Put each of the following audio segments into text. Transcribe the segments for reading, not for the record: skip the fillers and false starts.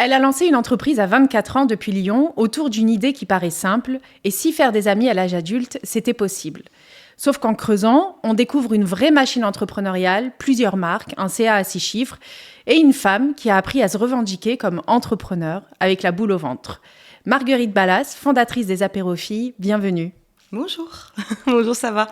Elle a lancé une entreprise à 24 ans depuis Lyon autour d'une idée qui paraît simple, et si faire des amis à l'âge adulte, c'était possible. Sauf qu'en creusant, on découvre une vraie machine entrepreneuriale, plusieurs marques, un CA à 6 chiffres, et une femme qui a appris à se revendiquer comme entrepreneur avec la boule au ventre. Marguerite Ballas, fondatrice des Apérophiles, bienvenue. Bonjour, bonjour, ça va?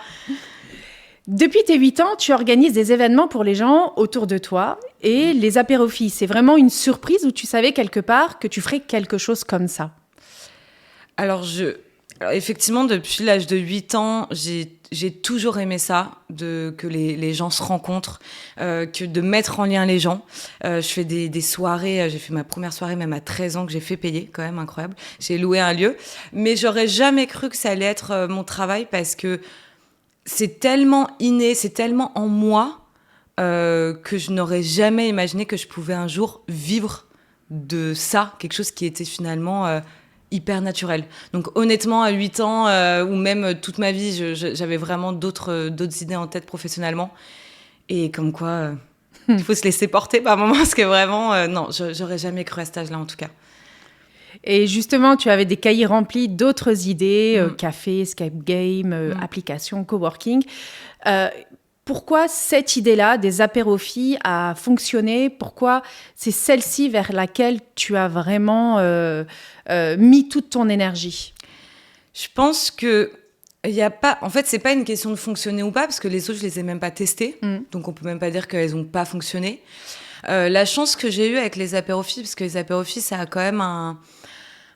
Depuis tes 8 ans, tu organises des événements pour les gens autour de toi. Et les Apérophiles, c'est vraiment une surprise où tu savais quelque part que tu ferais quelque chose comme ça? Alors, effectivement, depuis l'âge de 8 ans, j'ai toujours aimé ça, que les gens se rencontrent, que de mettre en lien les gens. Je fais des soirées, j'ai fait ma première soirée même à 13 ans que j'ai fait payer, quand même incroyable. J'ai loué un lieu, mais j'aurais jamais cru que ça allait être mon travail parce que c'est tellement inné, c'est tellement en moi que je n'aurais jamais imaginé que je pouvais un jour vivre de ça, quelque chose qui était finalement hyper naturel. Donc honnêtement, à 8 ans, ou même toute ma vie, j'avais vraiment d'autres idées en tête professionnellement. Et comme quoi, il faut se laisser porter par moments, parce que vraiment, non, j'aurais jamais cru à cet âge-là en tout cas. Et justement, tu avais des cahiers remplis d'autres idées, café, escape game, applications, coworking. Pourquoi cette idée-là des apérophiles a fonctionné? Pourquoi c'est celle-ci vers laquelle tu as vraiment mis toute ton énergie? Je pense que il y a pas, en fait, c'est pas une question de fonctionner ou pas, parce que les autres, je les ai même pas testées. Donc on peut même pas dire qu'elles ont pas fonctionné. La chance que j'ai eue avec les apérophiles, parce que les apérophiles, ça a quand même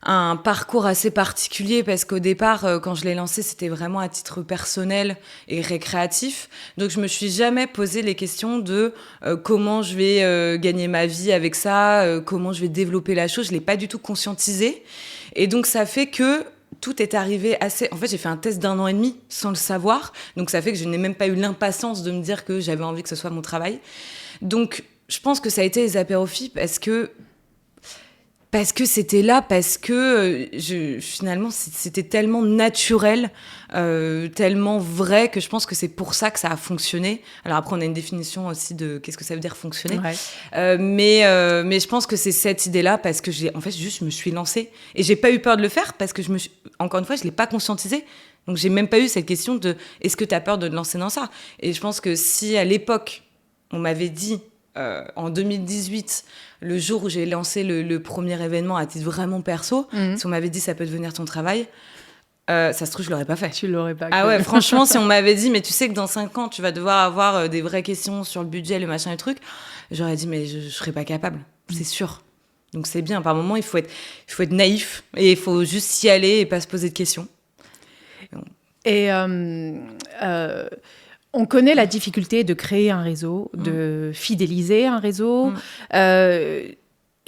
un parcours assez particulier, parce qu'au départ, quand je l'ai lancé, c'était vraiment à titre personnel et récréatif. Donc, je me suis jamais posé les questions de comment je vais gagner ma vie avec ça, comment je vais développer la chose. Je l'ai pas du tout conscientisé. Et donc, ça fait que tout est arrivé assez... En fait, j'ai fait un test d'1 an et demi sans le savoir. Donc, ça fait que je n'ai même pas eu l'impatience de me dire que j'avais envie que ce soit mon travail. Donc, je pense que ça a été les apérophiles parce que c'était là, parce que finalement, c'était tellement naturel, tellement vrai, que je pense que c'est pour ça que ça a fonctionné. Alors après, on a une définition aussi de qu'est-ce que ça veut dire fonctionner. Ouais. Mais je pense que c'est cette idée-là, parce que je me suis lancée. Et j'ai pas eu peur de le faire, parce que encore une fois, je l'ai pas conscientisé. Donc j'ai même pas eu cette question de est-ce que tu as peur de te lancer dans ça? Et je pense que si à l'époque, on m'avait dit, en 2018, le jour où j'ai lancé le premier événement à titre vraiment perso, si on m'avait dit ça peut devenir ton travail, ça se trouve, je l'aurais pas fait. Tu l'aurais pas. Ah ouais, franchement, si on m'avait dit, mais tu sais que dans 5 ans, tu vas devoir avoir des vraies questions sur le budget, le machin, le truc, j'aurais dit, mais je serais pas capable, c'est sûr. Donc c'est bien, par moment, il faut être naïf, et il faut juste y aller et pas se poser de questions. Et on connaît la difficulté de créer un réseau, de fidéliser un réseau. Et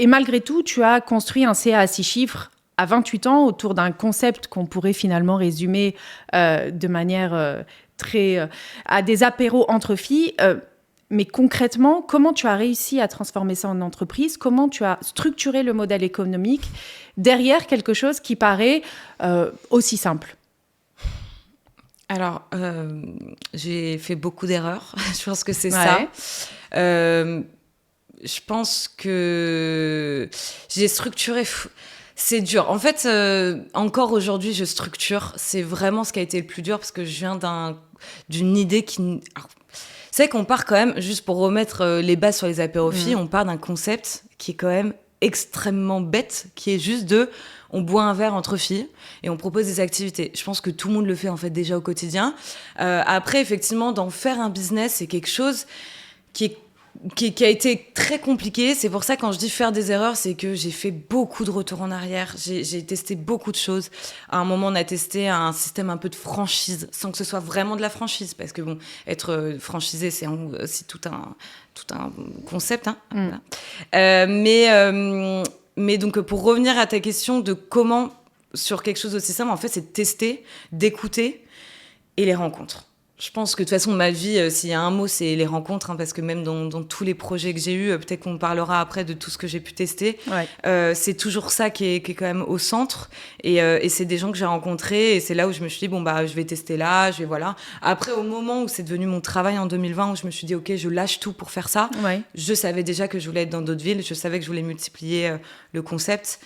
malgré tout, tu as construit un CA à 6 chiffres à 28 ans autour d'un concept qu'on pourrait finalement résumer de manière très... à des apéros entre filles. Mais concrètement, comment tu as réussi à transformer ça en entreprise? Comment tu as structuré le modèle économique derrière quelque chose qui paraît aussi simple? Alors, j'ai fait beaucoup d'erreurs. Je pense que c'est ça. Je pense que j'ai structuré... C'est dur. En fait, encore aujourd'hui, je structure. C'est vraiment ce qui a été le plus dur, parce que je viens d'une idée qui... Alors, c'est vrai qu'on part quand même, juste pour remettre les bases sur les apérophiles, on part d'un concept qui est quand même extrêmement bête, qui est juste on boit un verre entre filles et on propose des activités. Je pense que tout le monde le fait en fait déjà au quotidien. Après, effectivement, d'en faire un business, c'est quelque chose qui a été très compliqué. C'est pour ça, quand je dis faire des erreurs, c'est que j'ai fait beaucoup de retours en arrière. J'ai testé beaucoup de choses. À un moment, on a testé un système un peu de franchise, sans que ce soit vraiment de la franchise, parce que bon, être franchisé, c'est aussi tout un concept. Hein, voilà. Mais donc, pour revenir à ta question de comment, sur quelque chose aussi simple, en fait, c'est de tester, d'écouter et les rencontres. Je pense que de toute façon, ma vie, s'il y a un mot, c'est les rencontres, hein, parce que même dans tous les projets que j'ai eus, peut-être qu'on parlera après de tout ce que j'ai pu tester, c'est toujours ça qui est quand même au centre. Et c'est des gens que j'ai rencontrés, et c'est là où je me suis dit, bon, bah, je vais tester là, voilà. Après, au moment où c'est devenu mon travail en 2020, où je me suis dit, OK, je lâche tout pour faire ça, je savais déjà que je voulais être dans d'autres villes, je savais que je voulais multiplier le concept.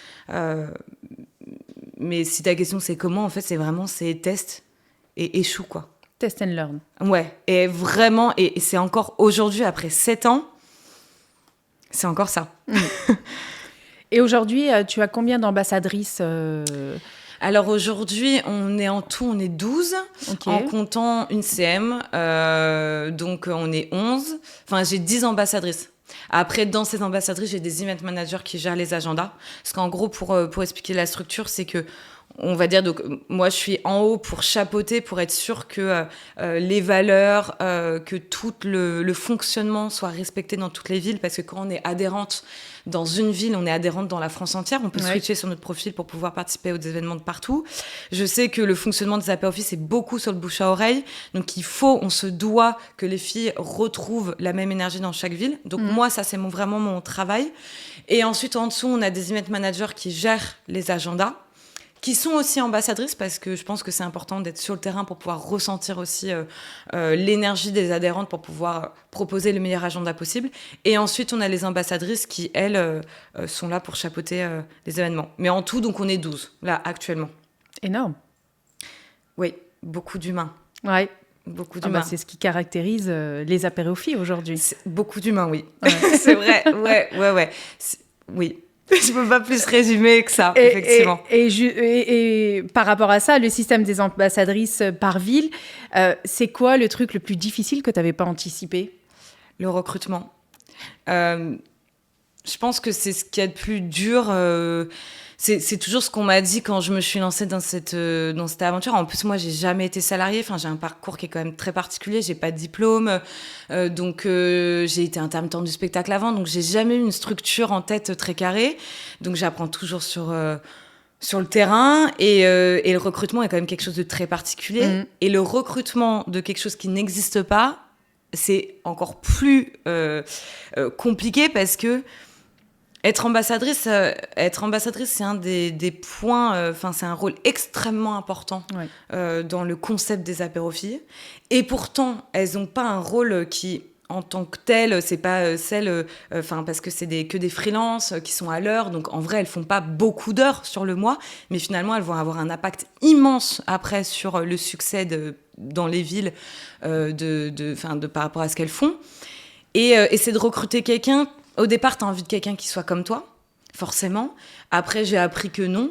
Mais si ta question, c'est comment, en fait, c'est test et échoue, quoi. Test and learn. Ouais, et vraiment, et c'est encore aujourd'hui, après 7 ans, c'est encore ça. Et aujourd'hui, tu as combien d'ambassadrices Alors aujourd'hui, on est 12, en comptant une CM, donc on est 11. Enfin, j'ai 10 ambassadrices. Après, dans ces ambassadrices, j'ai des event managers qui gèrent les agendas. Parce qu'en gros, pour expliquer la structure, c'est que on va dire, donc moi je suis en haut pour chapeauter, pour être sûr que les valeurs, que tout le fonctionnement soit respecté dans toutes les villes, parce que quand on est adhérente dans une ville, on est adhérente dans la France entière, on peut switcher sur notre profil pour pouvoir participer aux événements de partout. Je sais que le fonctionnement des APA Office est beaucoup sur le bouche à oreille, donc on se doit que les filles retrouvent la même énergie dans chaque ville. Donc moi, ça c'est vraiment mon travail. Et ensuite en dessous, on a des event managers qui gèrent les agendas, qui sont aussi ambassadrices, parce que je pense que c'est important d'être sur le terrain pour pouvoir ressentir aussi l'énergie des adhérentes pour pouvoir proposer le meilleur agenda possible. Et ensuite, on a les ambassadrices qui, elles, sont là pour chapeauter les événements. Mais en tout, donc, on est 12, là, actuellement. Énorme. Oui, beaucoup d'humains. Ouais. Beaucoup d'humains. C'est ce qui caractérise les apérophiles aujourd'hui. Beaucoup d'humains, oui. Ouais. C'est vrai, ouais. Oui. Je peux pas plus résumer que ça, effectivement. Et par rapport à ça, le système des ambassadrices par ville, c'est quoi le truc le plus difficile que tu n'avais pas anticipé ? Le recrutement. Je pense que c'est ce qu'il y a de plus dur. C'est toujours ce qu'on m'a dit quand je me suis lancée dans cette aventure. En plus, moi, j'ai jamais été salariée. Enfin, j'ai un parcours qui est quand même très particulier. J'ai pas de diplôme, donc j'ai été intermittente du spectacle avant. Donc, j'ai jamais eu une structure en tête très carrée. Donc, j'apprends toujours sur le terrain. Et le recrutement est quand même quelque chose de très particulier. Et le recrutement de quelque chose qui n'existe pas, c'est encore plus compliqué, parce que être ambassadrice, c'est un des points, c'est un rôle extrêmement important dans le concept des apérophiles. Et pourtant, elles n'ont pas un rôle qui, en tant que tel, c'est pas parce que c'est que des freelances qui sont à l'heure. Donc en vrai, elles font pas beaucoup d'heures sur le mois, mais finalement, elles vont avoir un impact immense après sur le succès dans les villes par rapport à ce qu'elles font. Et c'est de recruter quelqu'un. Au départ, tu as envie de quelqu'un qui soit comme toi, forcément. Après, j'ai appris que non,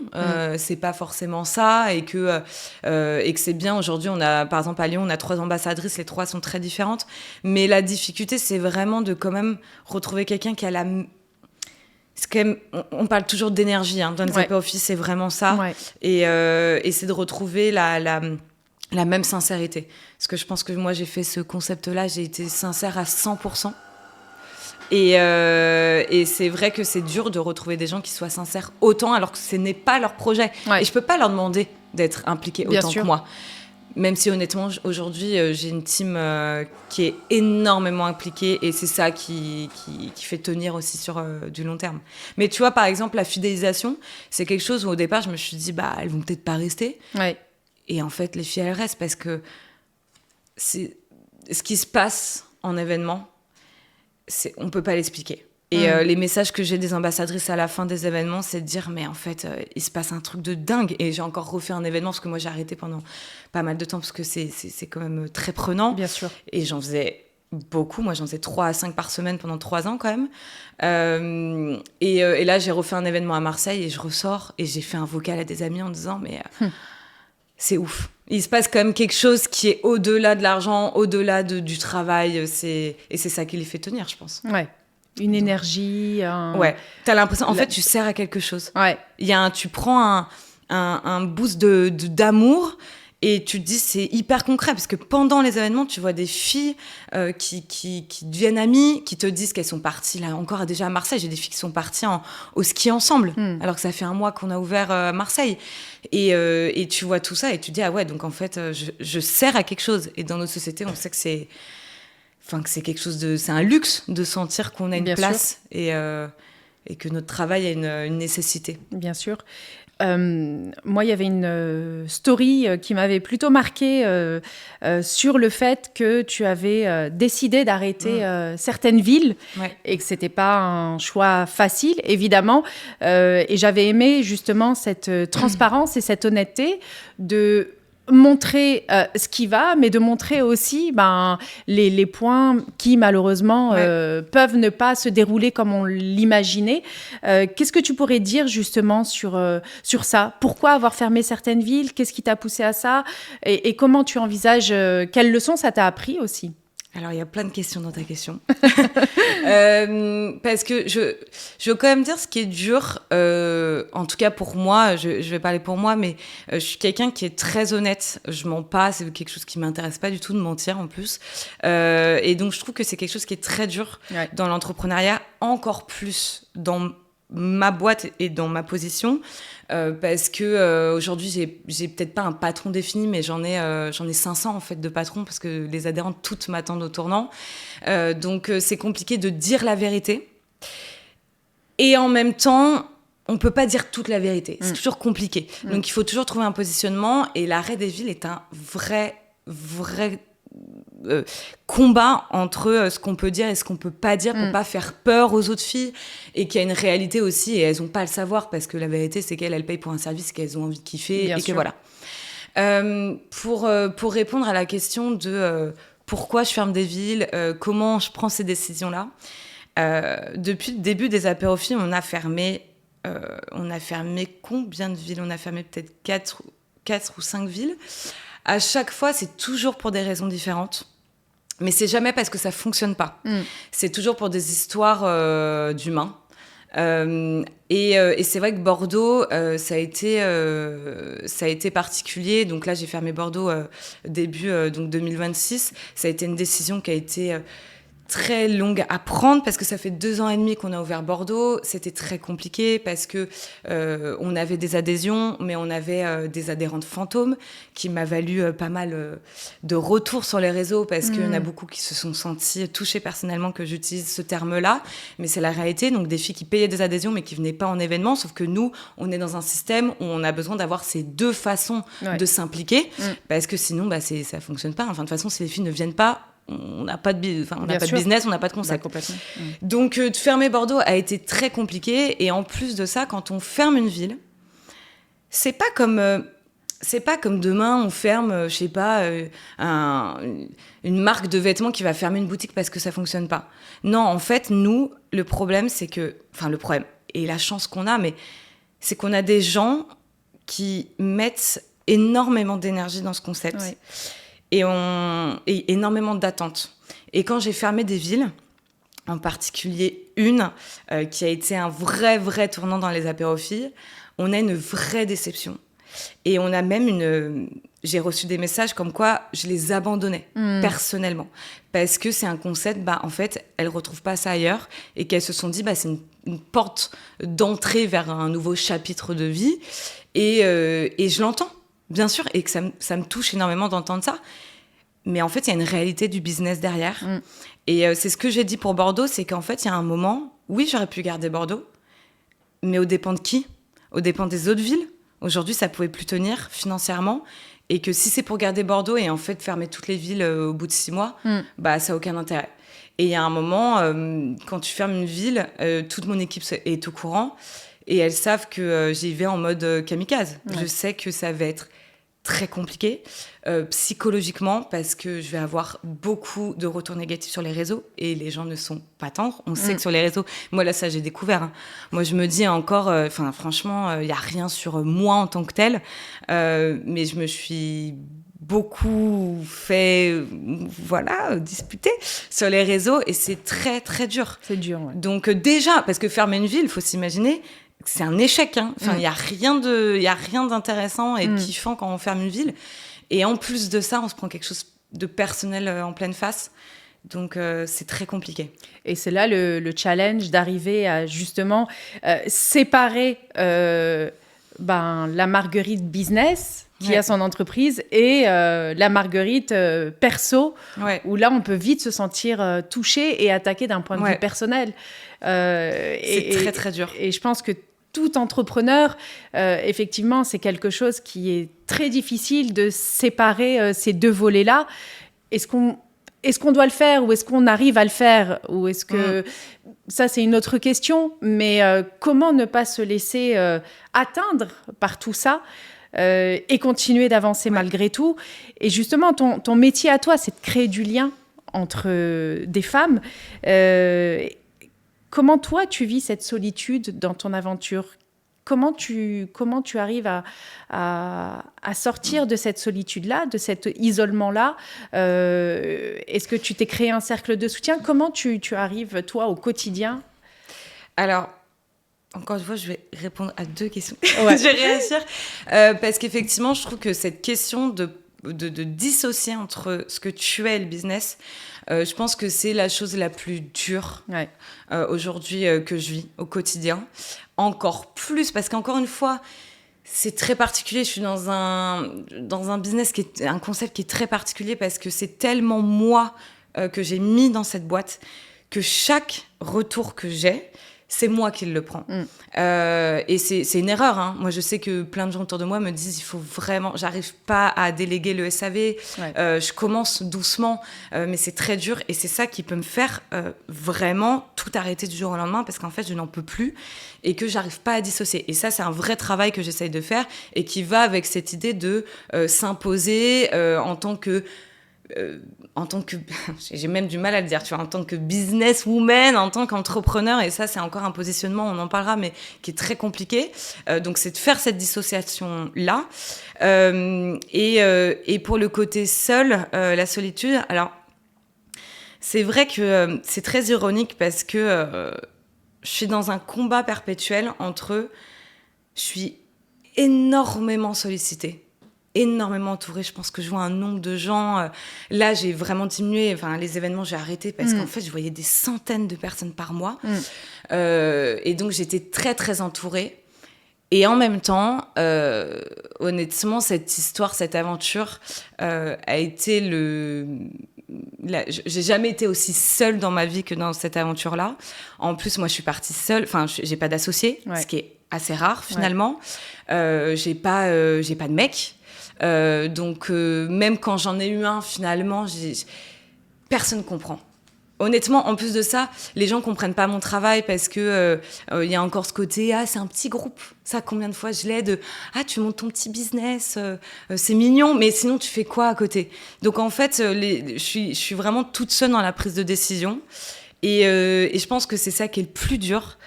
c'est pas forcément ça, et que c'est bien. Aujourd'hui, par exemple, à Lyon, on a 3 ambassadrices, les 3 sont très différentes. Mais la difficulté, c'est vraiment de quand même retrouver quelqu'un qui a c'est quand même, on parle toujours d'énergie, hein, dans les APA Office, c'est vraiment ça. Ouais. Et c'est de retrouver la même sincérité. Parce que je pense que moi, j'ai fait ce concept-là, j'ai été sincère à 100%. Et c'est vrai que c'est dur de retrouver des gens qui soient sincères autant, alors que ce n'est pas leur projet. Et je peux pas leur demander d'être impliqués autant que moi. Même si honnêtement, aujourd'hui, j'ai une team qui est énormément impliquée, et c'est ça qui fait tenir aussi sur du long terme. Mais tu vois, par exemple, la fidélisation, c'est quelque chose où au départ, je me suis dit, elles vont peut-être pas rester. Ouais. Et en fait, les filles, elles restent, parce que c'est ce qui se passe en événement. On ne peut pas l'expliquer. Et les messages que j'ai des ambassadrices à la fin des événements, c'est de dire, mais en fait, il se passe un truc de dingue. Et j'ai encore refait un événement, parce que moi, j'ai arrêté pendant pas mal de temps, parce que c'est quand même très prenant. Bien sûr. Et j'en faisais beaucoup. Moi, j'en faisais 3 à 5 par semaine pendant 3 ans, quand même. Et là, j'ai refait un événement à Marseille, et je ressors, et j'ai fait un vocal à des amis en disant, mais c'est ouf. Il se passe quand même quelque chose qui est au-delà de l'argent, au-delà du travail. Et c'est ça qui les fait tenir, je pense. Ouais. Une énergie. Ouais. T'as l'impression, en fait, tu sers à quelque chose. Ouais. Tu prends un boost d'amour, Et tu te dis, c'est hyper concret, parce que pendant les événements, tu vois des filles qui deviennent amies, qui te disent qu'elles sont parties, là encore déjà à Marseille, j'ai des filles qui sont parties au ski ensemble, alors que ça fait 1 mois qu'on a ouvert Marseille. Et tu vois tout ça et tu te dis, ah ouais, donc en fait, je sers à quelque chose. Et dans notre société, on sait que c'est quelque chose c'est un luxe de sentir qu'on a une place et que notre travail a une nécessité. Bien sûr. Moi, il y avait une story qui m'avait plutôt marquée sur le fait que tu avais décidé d'arrêter certaines villes et que c'était pas un choix facile, évidemment. Et j'avais aimé justement cette transparence et cette honnêteté de montrer ce qui va, mais de montrer aussi les points qui, malheureusement, peuvent ne pas se dérouler comme on l'imaginait. Qu'est-ce que tu pourrais dire, justement, sur ça ? Pourquoi avoir fermé certaines villes ? Qu'est-ce qui t'a poussé à ça ? Et comment tu envisages... quelles leçons ça t'a appris aussi ? Alors, il y a plein de questions dans ta question. Parce que je veux quand même dire ce qui est dur, en tout cas pour moi, je vais parler pour moi, mais je suis quelqu'un qui est très honnête. Je mens pas, c'est quelque chose qui m'intéresse pas du tout de mentir en plus. Et donc, je trouve que c'est quelque chose qui est très dur dans l'entrepreneuriat, encore plus dans ma boîte et dans ma position, parce que aujourd'hui j'ai peut-être pas un patron défini, mais j'en ai 500 en fait de patrons, parce que les adhérentes toutes m'attendent au tournant, donc c'est compliqué de dire la vérité, et en même temps on peut pas dire toute la vérité, c'est toujours compliqué, donc il faut toujours trouver un positionnement, et l'arrêt des villes est un vrai combat entre ce qu'on peut dire et ce qu'on peut pas dire pour pas faire peur aux autres filles, et qu'il y a une réalité aussi, et elles ont pas à le savoir, parce que la vérité c'est qu'elles payent pour un service qu'elles ont envie de kiffer. Bien et sûr. Que voilà. Pour répondre à la question de pourquoi je ferme des villes, comment je prends ces décisions là, depuis le début des apérophiles, on a fermé combien de villes ? On a fermé peut-être 4 ou 5 villes. À chaque fois, c'est toujours pour des raisons différentes. Mais c'est jamais parce que ça fonctionne pas. C'est toujours pour des histoires d'humains. Et c'est vrai que Bordeaux, ça a été particulier. Donc là, j'ai fermé Bordeaux début donc 2026. Ça a été une décision qui a été très longue à prendre, parce que ça fait 2 ans et demi qu'on a ouvert Bordeaux. C'était très compliqué parce que on avait des adhésions, mais on avait des adhérentes fantômes, qui m'a valu pas mal de retours sur les réseaux, parce qu'il y en a beaucoup qui se sont sentis touchés personnellement que j'utilise ce terme-là, mais c'est la réalité. Donc des filles qui payaient des adhésions mais qui venaient pas en événement, sauf que nous, on est dans un système où on a besoin d'avoir ces 2 façons de s'impliquer, parce que sinon ça fonctionne pas. Enfin, de toute façon, si les filles ne viennent pas, on n'a pas de business, on n'a pas de concept. Donc, de fermer Bordeaux a été très compliqué. Et en plus de ça, quand on ferme une ville, c'est pas comme demain on ferme, je sais pas, une marque de vêtements qui va fermer une boutique parce que ça fonctionne pas. Non, en fait, nous, le problème, c'est que, enfin, le problème et la chance qu'on a, mais c'est qu'on a des gens qui mettent énormément d'énergie dans ce concept. Ouais. Et énormément d'attentes. Et quand j'ai fermé des villes, en particulier une qui a été un vrai tournant dans les apérophiles, on a une vraie déception. Et on a même j'ai reçu des messages comme quoi je les abandonnais personnellement, parce que c'est un concept, en fait, elles retrouvent pas ça ailleurs, et qu'elles se sont dit, c'est une porte d'entrée vers un nouveau chapitre de vie, et je l'entends. Bien sûr, et que ça me touche énormément d'entendre ça. Mais en fait, il y a une réalité du business derrière. Et c'est ce que j'ai dit pour Bordeaux, c'est qu'en fait, il y a un moment, oui, j'aurais pu garder Bordeaux, mais aux dépens de qui ? Aux dépens des autres villes. Aujourd'hui, ça pouvait plus tenir financièrement. Et que si c'est pour garder Bordeaux et en fait fermer toutes les villes au bout de 6 mois, ça n'a aucun intérêt. Et il y a un moment, quand tu fermes une ville, toute mon équipe est au courant. Et elles savent que j'y vais en mode kamikaze. Ouais. Je sais que ça va être très compliqué psychologiquement, parce que je vais avoir beaucoup de retours négatifs sur les réseaux, et les gens ne sont pas tendres. On sait que sur les réseaux, moi là, ça j'ai découvert. Hein. Moi je me dis encore, franchement, il n'y a rien sur moi en tant que telle, mais je me suis beaucoup fait disputer sur les réseaux, et c'est très très dur. C'est dur, ouais. Donc déjà, parce que fermer une ville, il faut s'imaginer, c'est un échec. Hein. Enfin, il y a rien d'intéressant et de kiffant quand on ferme une ville. Et en plus de ça, on se prend quelque chose de personnel en pleine face. Donc, c'est très compliqué. Et c'est là le challenge d'arriver à justement séparer la Marguerite business qui a son entreprise et la Marguerite perso, où là, on peut vite se sentir touché et attaqué d'un point de vue personnel. C'est très, très dur. Et je pense que tout entrepreneur, effectivement, c'est quelque chose qui est très difficile de séparer ces deux volets-là. Est-ce qu'on doit le faire ou est-ce qu'on arrive à le faire ou est-ce que ça c'est une autre question, mais comment ne pas se laisser atteindre par tout ça et continuer d'avancer malgré tout. Et justement ton métier à toi, c'est de créer du lien entre des femmes. Comment toi tu vis cette solitude dans ton aventure? Comment tu arrives à sortir de cette solitude-là, de cet isolement-là? Est-ce que tu t'es créé un cercle de soutien? Comment tu arrives, toi, au quotidien? Alors, encore une fois, je vais répondre à 2 questions. Ouais. Je vais réagir. Parce qu'effectivement, je trouve que cette question de dissocier entre ce que tu es et le business, je pense que c'est la chose la plus dure aujourd'hui que je vis au quotidien. Encore plus, parce qu'encore une fois, c'est très particulier. Je suis dans un business qui est un concept qui est très particulier parce que c'est tellement moi que j'ai mis dans cette boîte que chaque retour que j'ai, c'est moi qui le prends. Et c'est une erreur. Hein. Moi, je sais que plein de gens autour de moi me disent il faut vraiment... J'arrive pas à déléguer le SAV. Je commence doucement, mais c'est très dur. Et c'est ça qui peut me faire vraiment tout arrêter du jour au lendemain parce qu'en fait, je n'en peux plus et que j'arrive pas à dissocier. Et ça, c'est un vrai travail que j'essaye de faire et qui va avec cette idée de s'imposer en tant que... j'ai même du mal à le dire, tu vois, en tant que businesswoman, en tant qu'entrepreneur, et ça, c'est encore un positionnement, on en parlera, mais qui est très compliqué. Donc, c'est de faire cette dissociation-là. Et pour le côté seul, la solitude, alors, c'est vrai que c'est très ironique parce que je suis dans un combat perpétuel entre... Je suis énormément sollicitée. Énormément entourée. Je pense que je vois un nombre de gens. Là, j'ai vraiment diminué. Enfin, les événements, j'ai arrêté parce qu'en fait, je voyais des centaines de personnes par mois. Et donc, j'étais très, très entourée. Et en même temps, honnêtement, cette histoire, cette aventure a été j'ai jamais été aussi seule dans ma vie que dans cette aventure-là. En plus, moi, je suis partie seule. Enfin, j'ai pas d'associé, ce qui est assez rare, finalement. J'ai pas de mec. Donc, même quand j'en ai eu un, finalement, personne ne comprend. Honnêtement, en plus de ça, les gens comprennent pas mon travail parce que y a encore ce côté c'est un petit groupe. Ça, combien de fois je l'aide? Tu montes ton petit business, c'est mignon, mais sinon tu fais quoi à côté? Donc en fait, je suis vraiment toute seule dans la prise de décision et je pense que c'est ça qui est le plus dur.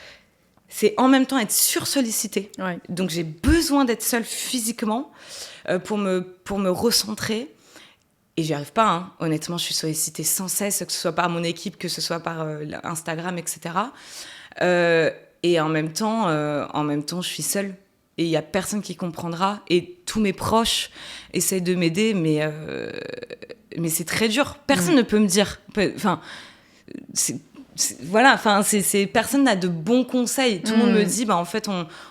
C'est en même temps être sursollicitée. Donc j'ai besoin d'être seule physiquement pour me recentrer. Et j'y arrive pas, hein. Honnêtement, je suis sollicitée sans cesse, que ce soit par mon équipe, que ce soit par Instagram, etc. Et en même temps, je suis seule. Et il y a personne qui comprendra. Et tous mes proches essaient de m'aider, mais c'est très dur. Personne ne peut me dire. Enfin, voilà, enfin, personne n'a de bons conseils. Tout le monde me dit, en fait,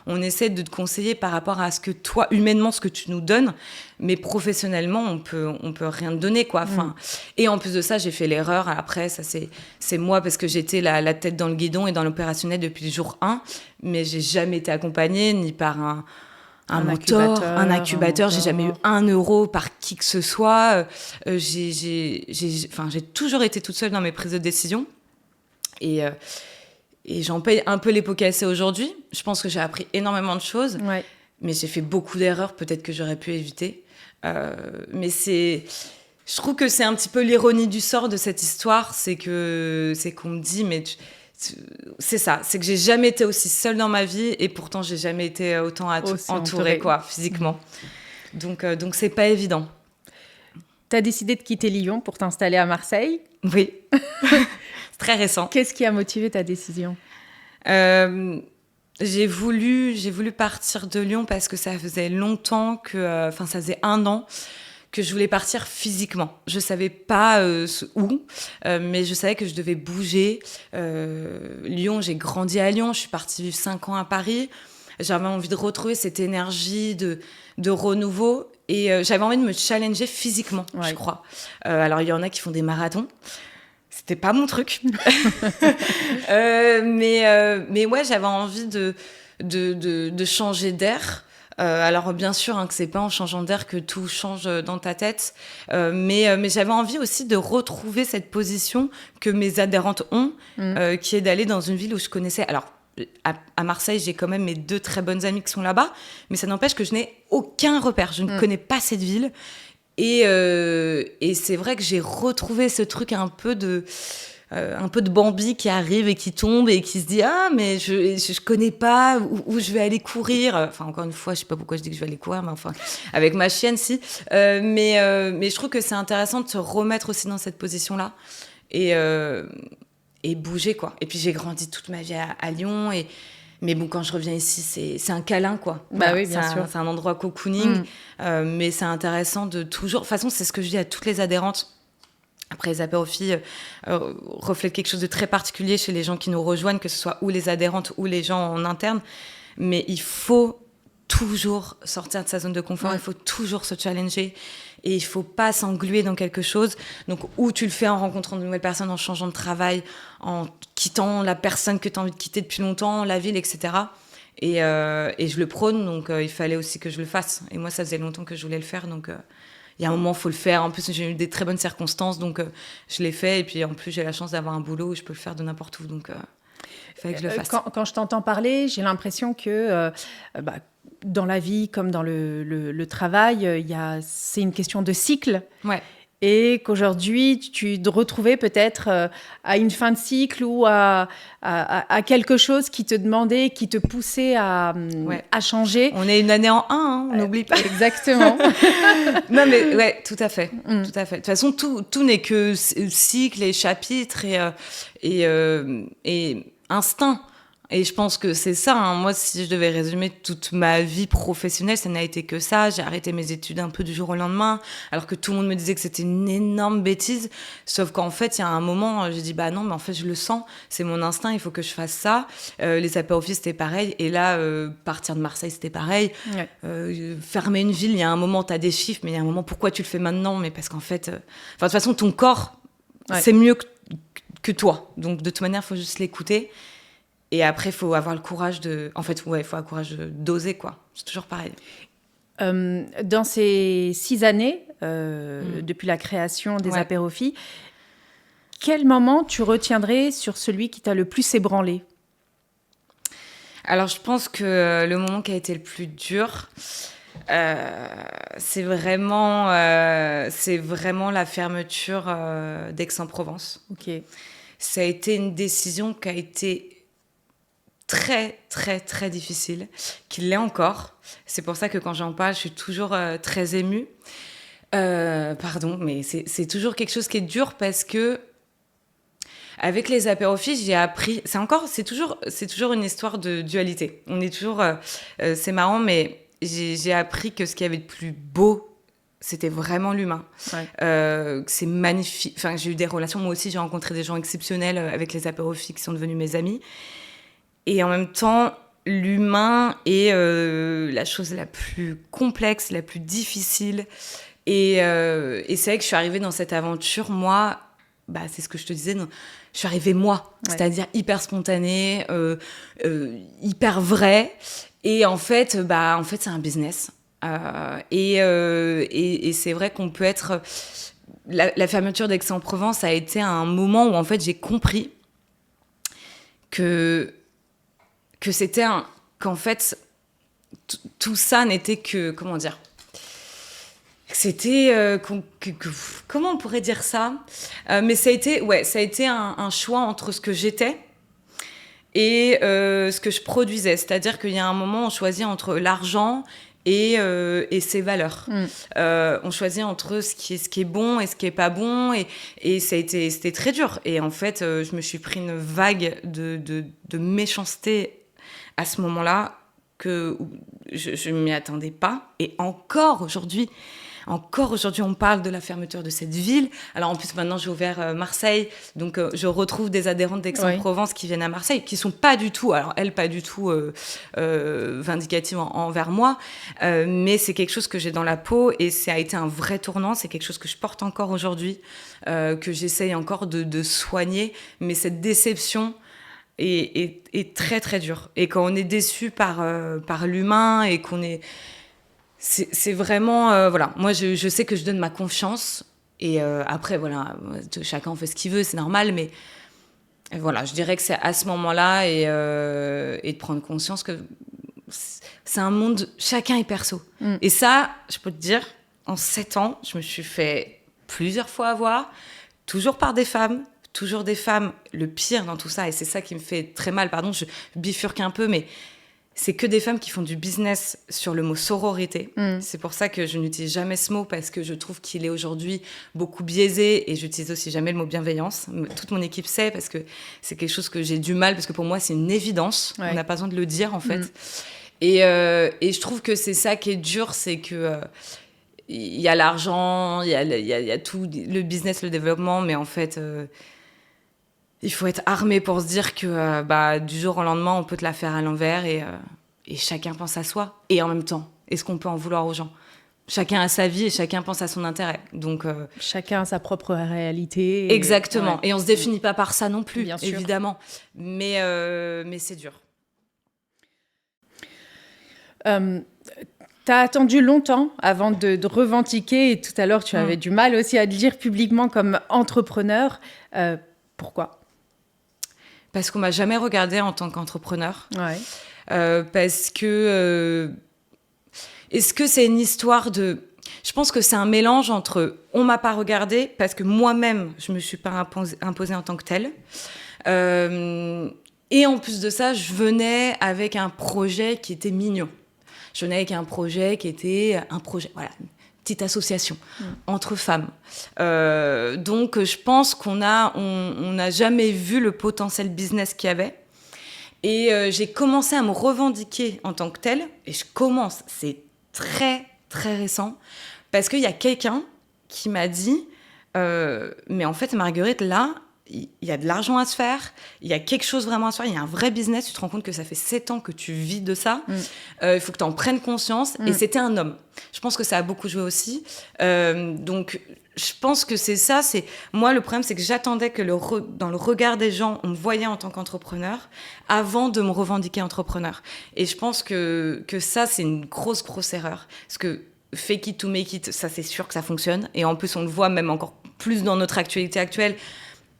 on essaie de te conseiller par rapport à ce que toi, humainement, ce que tu nous donnes, mais professionnellement, on peut rien te donner, quoi. Enfin, et en plus de ça, j'ai fait l'erreur. Après, ça, c'est moi parce que j'étais la tête dans le guidon et dans l'opérationnel depuis le jour 1, mais j'ai jamais été accompagnée ni par un mentor, un incubateur. J'ai jamais eu 1 euro par qui que ce soit. J'ai toujours été toute seule dans mes prises de décision. Et j'en paye un peu les pots cassés aujourd'hui. Je pense que j'ai appris énormément de choses, mais j'ai fait beaucoup d'erreurs, peut-être que j'aurais pu éviter. Mais je trouve que c'est un petit peu l'ironie du sort de cette histoire, c'est qu'on me dit, mais c'est ça, c'est que j'ai jamais été aussi seule dans ma vie, et pourtant j'ai jamais été autant entourée, quoi, physiquement. Donc c'est pas évident. T'as décidé de quitter Lyon pour t'installer à Marseille? Oui. Très récent. Qu'est-ce qui a motivé ta décision? J'ai voulu partir de Lyon parce que ça faisait longtemps ça faisait 1 an que je voulais partir physiquement. Je savais pas où, mais je savais que je devais bouger. Lyon, j'ai grandi à Lyon, je suis partie vivre 5 ans à Paris. J'avais envie de retrouver cette énergie de renouveau et j'avais envie de me challenger physiquement, je crois. Alors, il y en a qui font des marathons. C'était pas mon truc. Mais ouais, j'avais envie de changer d'air. Alors bien sûr que c'est pas en changeant d'air que tout change dans ta tête, mais j'avais envie aussi de retrouver cette position que mes adhérentes ont, qui est d'aller dans une ville où je connaissais. Alors à Marseille, j'ai quand même mes 2 très bonnes amies qui sont là-bas, mais ça n'empêche que je n'ai aucun repère. Je ne connais pas cette ville. Et c'est vrai que j'ai retrouvé ce truc un peu de Bambi qui arrive et qui tombe et qui se dit mais je connais pas où je vais aller courir. Enfin, encore une fois, je sais pas pourquoi je dis que je vais aller courir, mais enfin avec ma chienne si. Mais je trouve que c'est intéressant de se remettre aussi dans cette position-là et bouger quoi. Et puis j'ai grandi toute ma vie à Lyon mais bon, quand je reviens ici, c'est un câlin, quoi. Bah oui, bien sûr. C'est un endroit cocooning, mais c'est intéressant de toujours... De toute façon, c'est ce que je dis à toutes les adhérentes. Après, les apérophiles reflètent quelque chose de très particulier chez les gens qui nous rejoignent, que ce soit ou les adhérentes ou les gens en interne. Mais il faut toujours sortir de sa zone de confort, il faut toujours se challenger. Et il faut pas s'engluer dans quelque chose. Donc, ou tu le fais en rencontrant de nouvelles personnes, en changeant de travail, en quittant la personne que tu as envie de quitter depuis longtemps, la ville, etc. Et je le prône, donc il fallait aussi que je le fasse. Et moi, ça faisait longtemps que je voulais le faire, donc il y a un moment, il faut le faire. En plus, j'ai eu des très bonnes circonstances, donc je l'ai fait. Et puis, en plus, j'ai la chance d'avoir un boulot où je peux le faire de n'importe où, donc il fallait que je le fasse. Quand je t'entends parler, j'ai l'impression que... dans la vie comme dans le travail, c'est une question de cycle. Ouais. Et qu'aujourd'hui, tu te retrouvais peut-être à une fin de cycle ou à quelque chose qui te demandait, qui te poussait à changer. On est une année en 1, on n'oublie pas. Exactement. Non, mais ouais, tout à fait. Tout à fait. De toute façon, tout n'est que cycle et chapitre et instinct. Et je pense que c'est ça. Moi, si je devais résumer toute ma vie professionnelle, ça n'a été que ça. J'ai arrêté mes études un peu du jour au lendemain, alors que tout le monde me disait que c'était une énorme bêtise. Sauf qu'en fait, il y a un moment, j'ai dit, non, mais en fait, je le sens. C'est mon instinct, il faut que je fasse ça. Les apérophiles, c'était pareil. Et là, partir de Marseille, c'était pareil. Ouais. Fermer une ville, il y a un moment, tu as des chiffres, mais il y a un moment, pourquoi tu le fais maintenant ? Mais parce qu'en fait, de toute façon, ton corps, c'est mieux que toi. Donc, de toute manière, il faut juste l'écouter. Et après, il faut avoir le courage il faut avoir le courage d'oser, quoi. C'est toujours pareil. Dans ces 6 années, depuis la création des apérophiles, quel moment tu retiendrais sur celui qui t'a le plus ébranlé ? Alors, je pense que le moment qui a été le plus dur, c'est vraiment la fermeture d'Aix-en-Provence. Ok. Ça a été une décision qui a été très, très, très difficile, qu'il l'est encore. C'est pour ça que quand j'en parle, je suis toujours très émue. Mais c'est toujours quelque chose qui est dur parce que avec les apérophiles, j'ai appris... C'est toujours une histoire de dualité. On est toujours... c'est marrant, mais j'ai appris que ce qu'il y avait de plus beau, c'était vraiment l'humain. Ouais. C'est magnifique. Enfin, j'ai eu des relations. Moi aussi, j'ai rencontré des gens exceptionnels avec les apérophiles qui sont devenus mes amis. Et en même temps, l'humain est la chose la plus complexe, la plus difficile. Et c'est vrai que je suis arrivée dans cette aventure, moi, c'est ce que je te disais, je suis arrivée moi, c'est-à-dire hyper spontanée, hyper vraie. Et en fait, c'est un business. Et c'est vrai qu'on peut être... La fermeture d'Aix-en-Provence a été un moment où en fait j'ai compris que c'était qu'en fait tout ça n'était que comment dire, c'était comment on pourrait dire ça, mais ça a été un choix entre ce que j'étais et ce que je produisais, c'est-à-dire qu'il y a un moment on choisit entre l'argent et ses valeurs. On choisit entre ce qui est bon et ce qui est pas bon, et c'était très dur. Et en fait, je me suis pris une vague de méchanceté à ce moment-là que je ne m'y attendais pas. Et encore aujourd'hui, on parle de la fermeture de cette ville. Alors en plus, maintenant, j'ai ouvert Marseille. Donc, je retrouve des adhérentes d'Aix-en-Provence qui viennent à Marseille, qui ne sont pas du tout, alors elles, pas du tout vindicatives envers moi. Mais c'est quelque chose que j'ai dans la peau et ça a été un vrai tournant. C'est quelque chose que je porte encore aujourd'hui, que j'essaye encore de soigner. Mais cette déception est très, très dure. Et quand on est déçu par l'humain et qu'on est... C'est vraiment... voilà, moi, je sais que je donne ma confiance. Et après, voilà, chacun fait ce qu'il veut, c'est normal. Mais voilà, je dirais que c'est à ce moment-là et de prendre conscience que c'est un monde... Chacun est perso. Et ça, je peux te dire, en 7 ans, je me suis fait plusieurs fois avoir, toujours par des femmes. Toujours des femmes, le pire dans tout ça, et c'est ça qui me fait très mal, pardon, je bifurque un peu, mais c'est que des femmes qui font du business sur le mot sororité. C'est pour ça que je n'utilise jamais ce mot, parce que je trouve qu'il est aujourd'hui beaucoup biaisé, et j'utilise aussi jamais le mot bienveillance. Toute mon équipe sait, parce que c'est quelque chose que j'ai du mal, parce que pour moi, c'est une évidence. Ouais. On n'a pas besoin de le dire, en fait. Et je trouve que c'est ça qui est dur, c'est que... il y a l'argent, il y a tout, le business, le développement, mais en fait... il faut être armé pour se dire que du jour au lendemain, on peut te la faire à l'envers et chacun pense à soi. Et en même temps, est-ce qu'on peut en vouloir aux gens ? Chacun a sa vie et chacun pense à son intérêt. Donc, chacun a sa propre réalité. Exactement. Ouais. Et on ne se définit pas par ça non plus, bien évidemment. Mais c'est dur. T'as attendu longtemps avant de revendiquer. Et tout à l'heure, tu avais du mal aussi à te dire publiquement comme entrepreneur. Pourquoi ? Parce qu'on m'a jamais regardée en tant qu'entrepreneur. Ouais. Parce que... est-ce que c'est une histoire de... Je pense que c'est un mélange entre on m'a pas regardée parce que moi-même, je me suis pas imposée en tant que telle. Et en plus de ça, je venais avec un projet qui était mignon. Je venais avec un projet qui était un projet... Voilà, petite association entre femmes. Donc, je pense qu'on n'a jamais vu le potentiel business qu'il y avait. Et j'ai commencé à me revendiquer en tant que telle. Et c'est très, très récent. Parce qu'il y a quelqu'un qui m'a dit mais en fait, Marguerite, là, il y a de l'argent à se faire, il y a quelque chose vraiment à se faire, il y a un vrai business, tu te rends compte que ça fait 7 ans que tu vis de ça, il faut que tu en prennes conscience, et c'était un homme. Je pense que ça a beaucoup joué aussi. Donc, je pense que c'est ça, moi, le problème, c'est que j'attendais que dans le regard des gens, on me voyait en tant qu'entrepreneur, avant de me revendiquer entrepreneur. Et je pense que ça, c'est une grosse, grosse erreur. Parce que fake it to make it, ça, c'est sûr que ça fonctionne. Et en plus, on le voit même encore plus dans notre actualité actuelle.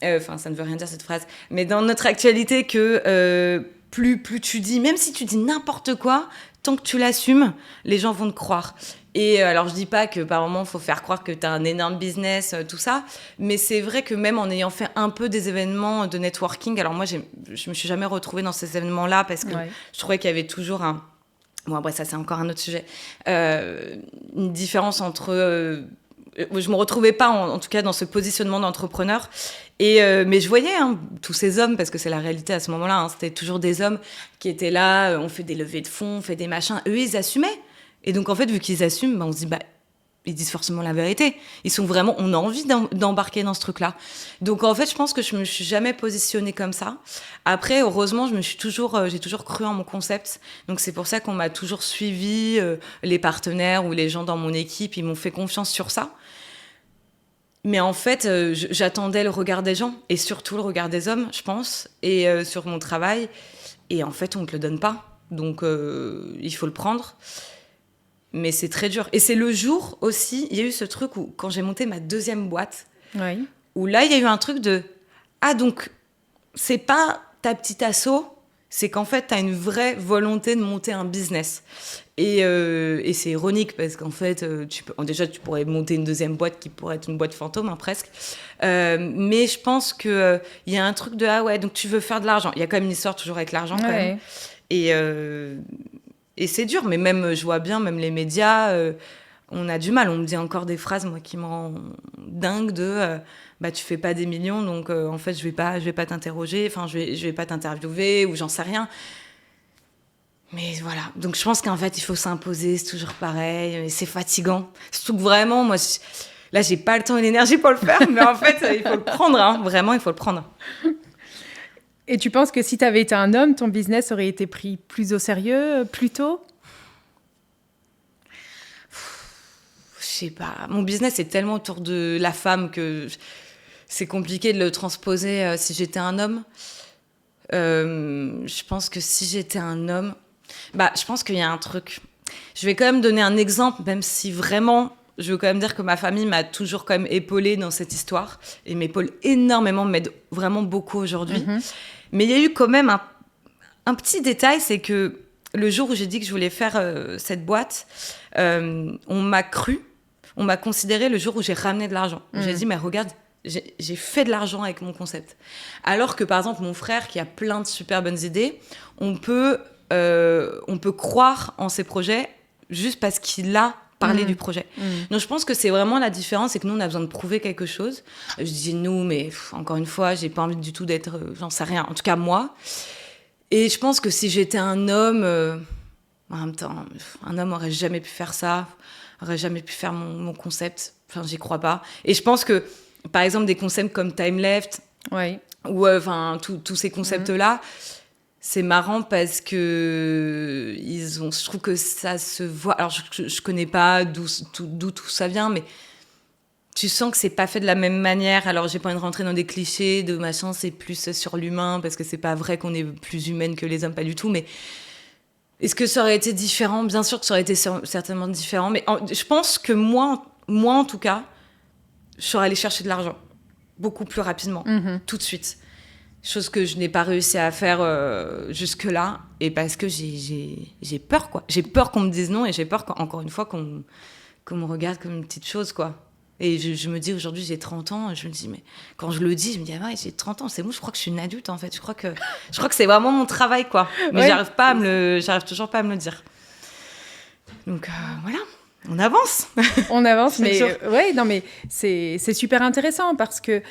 Enfin, ça ne veut rien dire cette phrase, mais dans notre actualité que plus tu dis, même si tu dis n'importe quoi, tant que tu l'assumes, les gens vont te croire. Et alors, je dis pas que par moment, il faut faire croire que tu as un énorme business, tout ça, mais c'est vrai que même en ayant fait un peu des événements de networking, alors moi, je me suis jamais retrouvée dans ces événements-là parce que je trouvais qu'il y avait toujours bon, après, ça, c'est encore un autre sujet. Une différence entre... je me retrouvais pas, en tout cas, dans ce positionnement d'entrepreneur. Mais je voyais tous ces hommes, parce que c'est la réalité à ce moment-là, c'était toujours des hommes qui étaient là, on fait des levées de fonds, on fait des machins. Eux, ils assumaient. Et donc, en fait, vu qu'ils assument, on se dit, ils disent forcément la vérité. Ils sont vraiment... On a envie d'embarquer dans ce truc-là. Donc, en fait, je pense que je me suis jamais positionnée comme ça. Après, heureusement, j'ai toujours cru en mon concept. Donc, c'est pour ça qu'on m'a toujours suivi. Les partenaires ou les gens dans mon équipe, ils m'ont fait confiance sur ça. Mais en fait, j'attendais le regard des gens. Et surtout le regard des hommes, je pense. Et sur mon travail. Et en fait, on ne te le donne pas. Donc, il faut le prendre. Mais c'est très dur. Et c'est le jour aussi, il y a eu ce truc où, quand j'ai monté ma deuxième boîte, où là, il y a eu un truc de « Ah, donc, c'est pas ta petite asso, c'est qu'en fait, t'as une vraie volonté de monter un business. » Et c'est ironique, parce qu'en fait, tu pourrais monter une deuxième boîte qui pourrait être une boîte fantôme, presque. Mais je pense qu'il y a un truc de « Ah ouais, donc tu veux faire de l'argent. » Il y a quand même une histoire toujours avec l'argent, quand même. Et c'est dur, mais même, je vois bien, même les médias, on a du mal. On me dit encore des phrases, moi, qui me rendent dingue de tu fais pas des millions, donc en fait, je vais pas t'interroger, enfin, je vais pas t'interviewer, ou j'en sais rien. Mais voilà, donc je pense qu'en fait, il faut s'imposer, c'est toujours pareil, et c'est fatigant. Surtout que vraiment, moi, là, j'ai pas le temps et l'énergie pour le faire, mais en fait, il faut le prendre, hein. Vraiment, il faut le prendre. Et tu penses que si tu avais été un homme, ton business aurait été pris plus au sérieux, plus tôt ? Je sais pas. Mon business est tellement autour de la femme que c'est compliqué de le transposer si j'étais un homme. Je pense que si j'étais un homme, je pense qu'il y a un truc. Je vais quand même donner un exemple, même si vraiment, je veux quand même dire que ma famille m'a toujours quand même épaulée dans cette histoire et m'épaule énormément, m'aide vraiment beaucoup aujourd'hui. Mais il y a eu quand même un petit détail, c'est que le jour où j'ai dit que je voulais faire cette boîte, on m'a cru, on m'a considéré le jour où j'ai ramené de l'argent. J'ai dit, mais regarde, j'ai fait de l'argent avec mon concept. Alors que, par exemple, mon frère, qui a plein de super bonnes idées, on peut croire en ses projets juste parce qu'il a parlé du projet. Donc, je pense que c'est vraiment la différence, c'est que nous, on a besoin de prouver quelque chose. Je dis nous, mais encore une fois, j'ai pas envie du tout d'être... j'en sais rien. En tout cas, moi. Et je pense que si j'étais un homme... en même temps, un homme aurait jamais pu faire ça, aurait jamais pu faire mon concept. Enfin, j'y crois pas. Et je pense que, par exemple, des concepts comme Time Left, ou tous ces concepts-là, c'est marrant parce que je trouve que ça se voit. Alors, je connais pas d'où tout ça vient, mais tu sens que c'est pas fait de la même manière. Alors, j'ai pas envie de rentrer dans des clichés de machin, c'est plus sur l'humain, parce que c'est pas vrai qu'on est plus humaine que les hommes, pas du tout, mais est-ce que ça aurait été différent ? Bien sûr que ça aurait été certainement différent, mais je pense que moi, en tout cas, je serais allée chercher de l'argent beaucoup plus rapidement, tout de suite. Chose que je n'ai pas réussi à faire jusque-là, et parce que j'ai peur, quoi. J'ai peur qu'on me dise non, et j'ai peur, encore une fois, qu'on me regarde comme une petite chose, quoi. Et je me dis, aujourd'hui, j'ai 30 ans, je me dis, mais quand je le dis, je me dis, ah ouais, j'ai 30 ans, c'est bon, je crois que je suis une adulte, en fait. Je crois que c'est vraiment mon travail, quoi. Mais j'arrive toujours pas à me le dire. Donc, voilà. On avance. On avance, mais mais c'est super intéressant parce que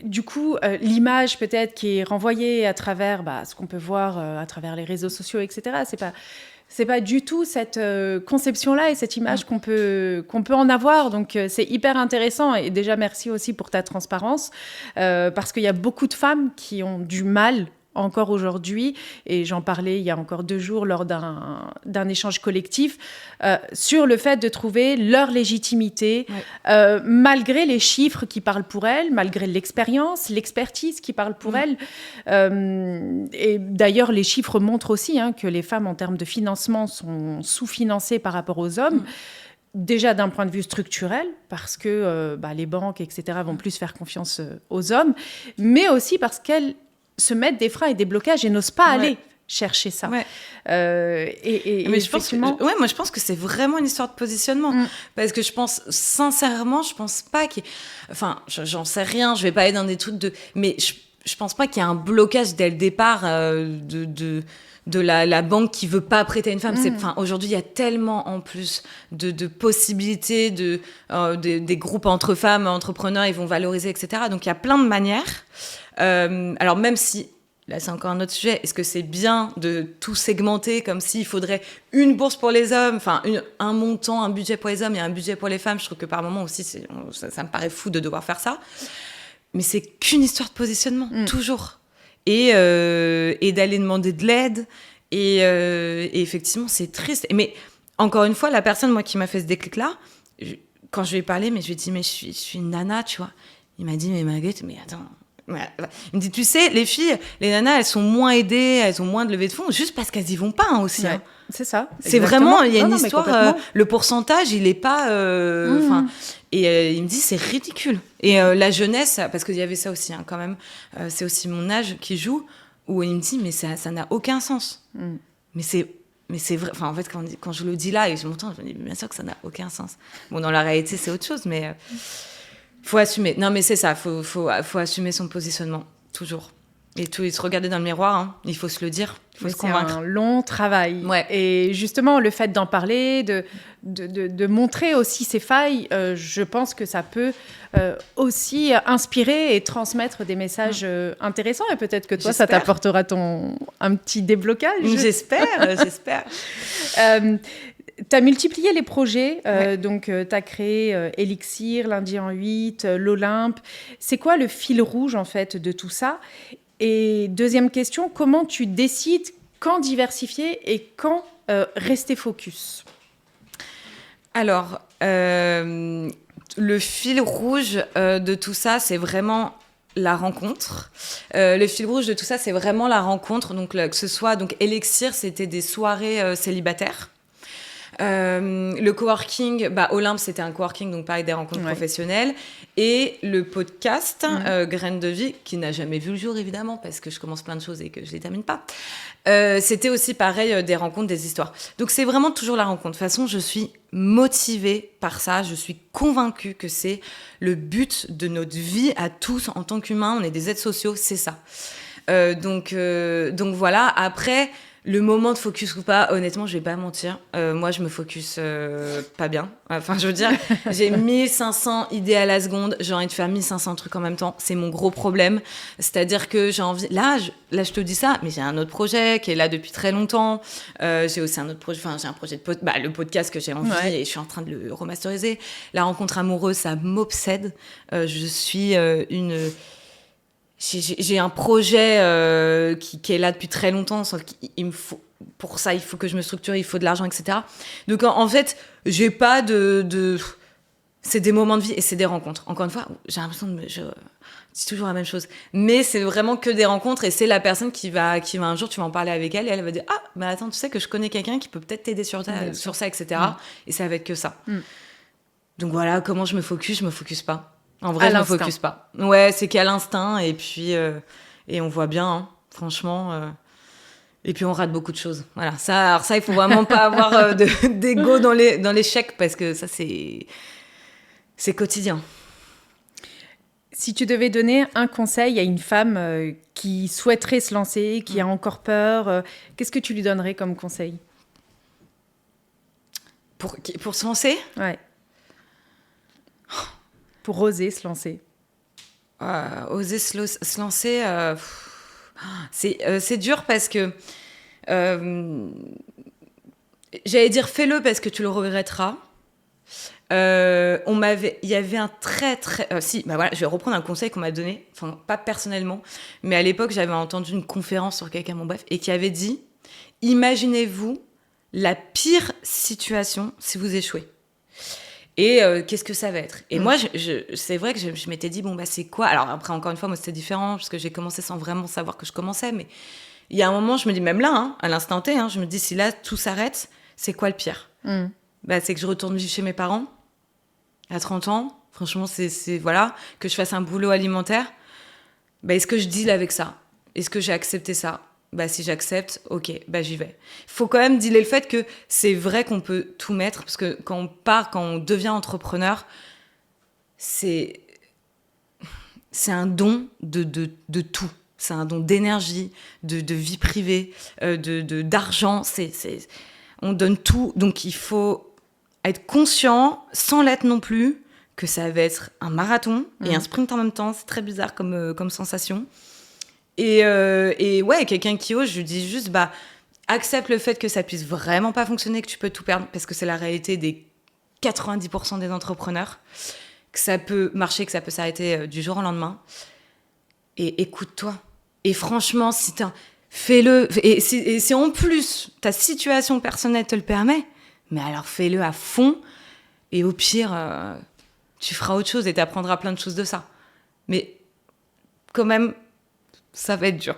du coup, l'image peut-être qui est renvoyée à travers ce qu'on peut voir à travers les réseaux sociaux, etc. C'est pas du tout cette conception-là et cette image qu'on peut en avoir. Donc, c'est hyper intéressant. Et déjà, merci aussi pour ta transparence parce qu'il y a beaucoup de femmes qui ont du mal encore aujourd'hui, et j'en parlais il y a encore 2 jours lors d'un échange collectif, sur le fait de trouver leur légitimité, malgré les chiffres qui parlent pour elles, malgré l'expertise qui parle pour elles. Et d'ailleurs, les chiffres montrent aussi que les femmes, en termes de financement, sont sous-financées par rapport aux hommes. Déjà d'un point de vue structurel, parce que les banques, etc., vont plus faire confiance aux hommes, mais aussi parce qu'elles se mettent des freins et des blocages et n'osent pas aller chercher ça. Mais je pense que c'est vraiment une histoire de positionnement. Parce que je pense pas qu'il y ait... Enfin, j'en sais rien, je vais pas aller dans des trucs de... Mais je pense pas qu'il y ait un blocage dès le départ de la banque qui veut pas prêter à une femme. Aujourd'hui, il y a tellement en plus de possibilités, des groupes entre femmes, entrepreneurs, ils vont valoriser, etc. Donc, il y a plein de manières. Alors même si, là c'est encore un autre sujet, est-ce que c'est bien de tout segmenter comme s'il faudrait une bourse pour les hommes, un montant, un budget pour les hommes et un budget pour les femmes? Je trouve que par moment aussi, ça me paraît fou de devoir faire ça. Mais c'est qu'une histoire de positionnement, toujours. Et d'aller demander de l'aide. Et effectivement, c'est triste. Mais encore une fois, la personne moi, qui m'a fait ce déclic-là, quand je lui ai parlé, je lui ai dit, mais je suis une nana, tu vois. Il m'a dit, mais Maguette, mais attends... Il me dit, tu sais, les filles, les nanas, elles sont moins aidées, elles ont moins de levée de fonds, juste parce qu'elles y vont pas aussi. C'est ça. C'est vraiment, il y a une histoire, le pourcentage, il est pas... Et il me dit, c'est ridicule. Et la jeunesse, parce qu'il y avait ça aussi, quand même, c'est aussi mon âge qui joue, où il me dit, mais ça n'a aucun sens. Mais c'est vrai, en fait, quand je le dis là, et je m'entends, je me dis, bien sûr que ça n'a aucun sens. Bon, dans la réalité, c'est autre chose, mais... faut assumer. Non, mais c'est ça, faut assumer son positionnement, toujours. Et tout, il se regardait dans le miroir, hein. Il faut se le dire, il faut se convaincre. C'est un long travail. Ouais. Et justement, le fait d'en parler, de montrer aussi ses failles, je pense que ça peut aussi inspirer et transmettre des messages intéressants. Et peut-être que toi, ça t'apportera un petit déblocage. J'espère. Tu as multiplié les projets, donc tu as créé Elixir, Lundi en 8, l'Olympe. C'est quoi le fil rouge en fait de tout ça ? Et deuxième question, comment tu décides quand diversifier et quand rester focus ? Alors, le fil rouge de tout ça, c'est vraiment la rencontre. Le fil rouge de tout ça, c'est vraiment la rencontre. Donc, que ce soit donc Elixir, c'était des soirées célibataires. Le coworking, Olympe, c'était un coworking, donc pareil, des rencontres professionnelles. Et le podcast, Graines de vie, qui n'a jamais vu le jour, évidemment, parce que je commence plein de choses et que je ne les termine pas. C'était aussi pareil, des rencontres, des histoires. Donc, c'est vraiment toujours la rencontre. De toute façon, je suis motivée par ça. Je suis convaincue que c'est le but de notre vie à tous, en tant qu'humains. On est des êtres sociaux, c'est ça. Donc voilà. Après... Le moment de focus ou pas, honnêtement, je vais pas mentir. Moi, je me focus pas bien. Enfin, je veux dire, j'ai 1500 idées à la seconde. J'ai envie de faire 1500 trucs en même temps. C'est mon gros problème. C'est-à-dire que j'ai envie... Là, je te dis ça, mais j'ai un autre projet qui est là depuis très longtemps. J'ai aussi un autre projet... Enfin, j'ai un projet de le podcast que j'ai envie et je suis en train de le remasteriser. La rencontre amoureuse, ça m'obsède. Je suis une... J'ai un projet qui est là depuis très longtemps. Pour ça, il faut que je me structure, il faut de l'argent, etc. Donc, en fait, j'ai pas de... C'est des moments de vie et c'est des rencontres. Encore une fois, j'ai l'impression je dis toujours la même chose. Mais c'est vraiment que des rencontres et c'est la personne qui va un jour, tu vas en parler avec elle et elle va dire « Ah, mais attends, tu sais que je connais quelqu'un qui peut peut-être t'aider sur ça, etc. » Et ça va être que ça. Donc voilà, comment je me focus pas. En vrai, je me focus pas. Ouais, c'est qu'à l'instinct, et puis et on voit bien, hein, franchement. Et puis on rate beaucoup de choses. Voilà. Ça, il faut vraiment pas avoir d'ego dans l'échec parce que ça, c'est quotidien. Si tu devais donner un conseil à une femme qui souhaiterait se lancer, qui a encore peur, qu'est-ce que tu lui donnerais comme conseil ? Pour se lancer ? Ouais. Pour oser se lancer. Oser se lancer, c'est dur parce que j'allais dire fais-le parce que tu le regretteras. Il y avait un très voilà, je vais reprendre un conseil qu'on m'a donné, enfin pas personnellement, mais à l'époque j'avais entendu une conférence sur quelqu'un, bref, et qui avait dit imaginez-vous la pire situation si vous échouez. Et qu'est-ce que ça va être ? Et moi, c'est vrai que je m'étais dit, c'est quoi ? Alors après, encore une fois, moi, c'était différent, parce que j'ai commencé sans vraiment savoir que je commençais. Mais il y a un moment, je me dis, même là, à l'instant T, je me dis, si là, tout s'arrête, c'est quoi le pire ? C'est que je retourne vivre chez mes parents, à 30 ans. Franchement, c'est voilà, que je fasse un boulot alimentaire. Est-ce que je deal avec ça ? Est-ce que j'ai accepté ça ? Si j'accepte, ok, j'y vais. Il faut quand même dealer le fait que c'est vrai qu'on peut tout mettre, parce que quand on devient entrepreneur, c'est un don de tout. C'est un don d'énergie, de vie privée, d'argent. On donne tout, donc il faut être conscient, sans l'être non plus, que ça va être un marathon et un sprint en même temps. C'est très bizarre comme sensation. Et ouais, quelqu'un qui ose, je lui dis juste, accepte le fait que ça puisse vraiment pas fonctionner, que tu peux tout perdre, parce que c'est la réalité des 90% des entrepreneurs, que ça peut marcher, que ça peut s'arrêter du jour au lendemain. Et écoute-toi. Et franchement, fais-le. Et si en plus ta situation personnelle te le permet, mais alors fais-le à fond. Et au pire, tu feras autre chose et t'apprendras plein de choses de ça. Mais quand même, ça va être dur.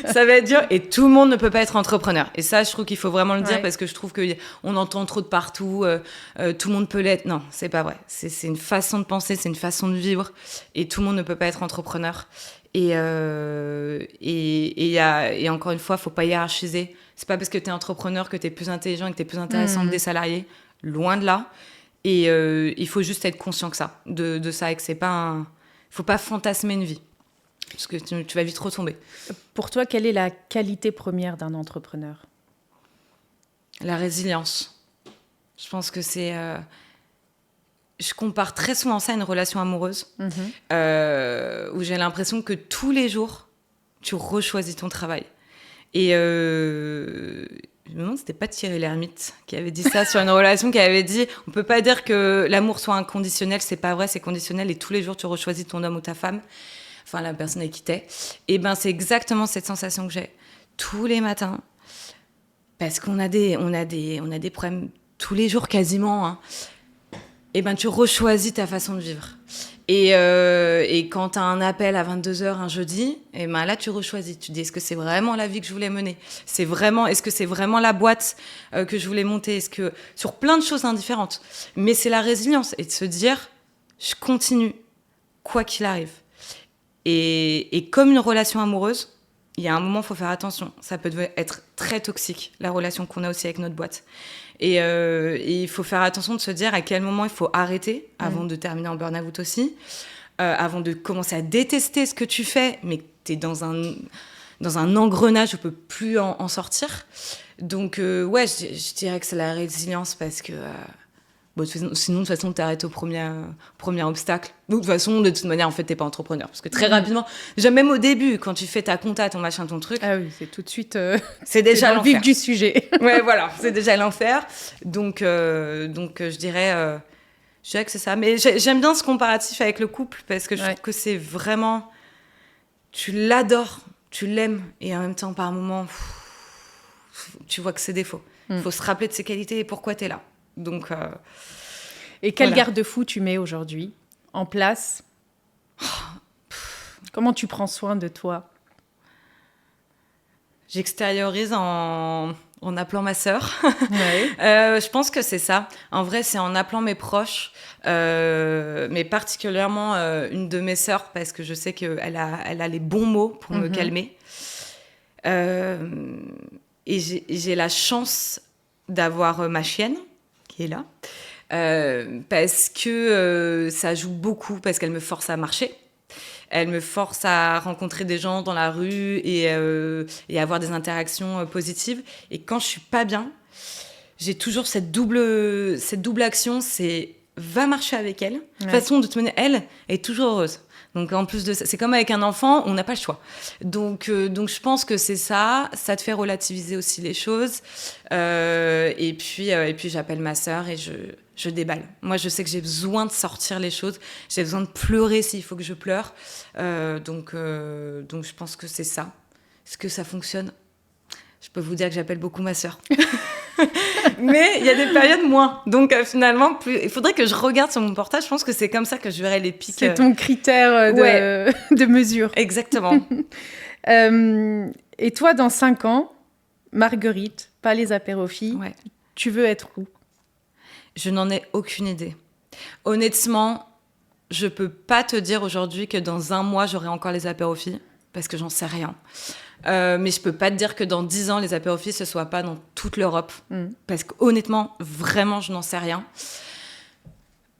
Ça va être dur et tout le monde ne peut pas être entrepreneur. Et ça, je trouve qu'il faut vraiment le dire parce que je trouve qu'on entend trop de partout. Tout le monde peut l'être. Non, c'est pas vrai. C'est une façon de penser, c'est une façon de vivre et tout le monde ne peut pas être entrepreneur. Et encore une fois, faut pas hiérarchiser. C'est pas parce que t'es entrepreneur que t'es plus intelligent et que t'es plus intéressant que des salariés. Loin de là. Et il faut juste être conscient de ça et que c'est pas faut pas fantasmer une vie. parce que tu vas vite retomber. Pour toi, quelle est la qualité première d'un entrepreneur ? La résilience. Je pense que c'est... je compare très souvent ça à une relation amoureuse, où j'ai l'impression que tous les jours, tu rechoisis ton travail. Et je me demande, c'était pas Thierry Lhermitte qui avait dit ça sur une relation, qui avait dit, on peut pas dire que l'amour soit inconditionnel, c'est pas vrai, c'est conditionnel, et tous les jours, tu rechoisis ton homme ou ta femme, enfin la personne avec qui t'es. Et ben, c'est exactement cette sensation que j'ai tous les matins, parce qu'on a des problèmes tous les jours quasiment, hein. Et ben, tu rechoisis ta façon de vivre. Et quand tu as un appel à 22h un jeudi, et ben là, tu rechoisis. Tu te dis, est-ce que c'est vraiment la vie que je voulais mener ? Est-ce que c'est vraiment la boîte que je voulais monter ? Sur plein de choses indifférentes. Mais c'est la résilience. Et de se dire, je continue, quoi qu'il arrive. Et comme une relation amoureuse, il y a un moment, il faut faire attention. Ça peut être très toxique, la relation qu'on a aussi avec notre boîte. Et il faut faire attention de se dire à quel moment il faut arrêter avant de terminer en burn-out aussi, avant de commencer à détester ce que tu fais, mais que tu es dans un engrenage où tu ne peux plus en sortir. Donc, ouais, je dirais que c'est la résilience parce que... sinon, de toute façon, t'arrêtes au premier obstacle. Donc, de toute manière, en fait, t'es pas entrepreneur. Parce que très rapidement, même au début, quand tu fais ta compta, ton machin, ton truc... Ah oui, c'est tout de suite... c'est déjà dans le vif du sujet. Ouais, voilà, c'est déjà l'enfer. Donc je dirais que c'est ça. Mais j'aime bien ce comparatif avec le couple, parce que je trouve que c'est vraiment... Tu l'adores, tu l'aimes, et en même temps, par moments, tu vois que c'est défaut. Il faut se rappeler de ses qualités et pourquoi t'es là. Donc, et quel garde-fou tu mets aujourd'hui en place ? Comment tu prends soin de toi ? J'extériorise en appelant ma sœur. Ouais. Je pense que c'est ça. En vrai, c'est en appelant mes proches, mais particulièrement une de mes sœurs, parce que je sais qu'elle a les bons mots pour me calmer. Et j'ai la chance d'avoir ma chienne, qui est là, parce que ça joue beaucoup, parce qu'elle me force à marcher. Elle me force à rencontrer des gens dans la rue et avoir des interactions positives. Et quand je suis pas bien, j'ai toujours cette double action, c'est va marcher avec elle. De toute façon, de toute manière, elle est toujours heureuse. Donc en plus de ça, c'est comme avec un enfant, on n'a pas le choix. Donc je pense que c'est ça. Ça te fait relativiser aussi les choses. Et puis j'appelle ma sœur et je déballe. Moi, je sais que j'ai besoin de sortir les choses. J'ai besoin de pleurer s'il faut que je pleure. Donc je pense que c'est ça. Est-ce que ça fonctionne ? Je peux vous dire que j'appelle beaucoup ma sœur. Mais il y a des périodes moins. Donc finalement, il faudrait que je regarde sur mon portable. Je pense que c'est comme ça que je verrai les pics. C'est ton critère de mesure. Exactement. Et toi, dans 5 ans, Marguerite, pas les apérophiles, tu veux être où ? Je n'en ai aucune idée. Honnêtement, je peux pas te dire aujourd'hui que dans 1 mois, j'aurai encore les apérophiles, parce que j'en sais rien. Mais je peux pas te dire que dans 10 ans, les apérophiles, ce soit pas dans toute l'Europe. Parce qu'honnêtement, vraiment, je n'en sais rien.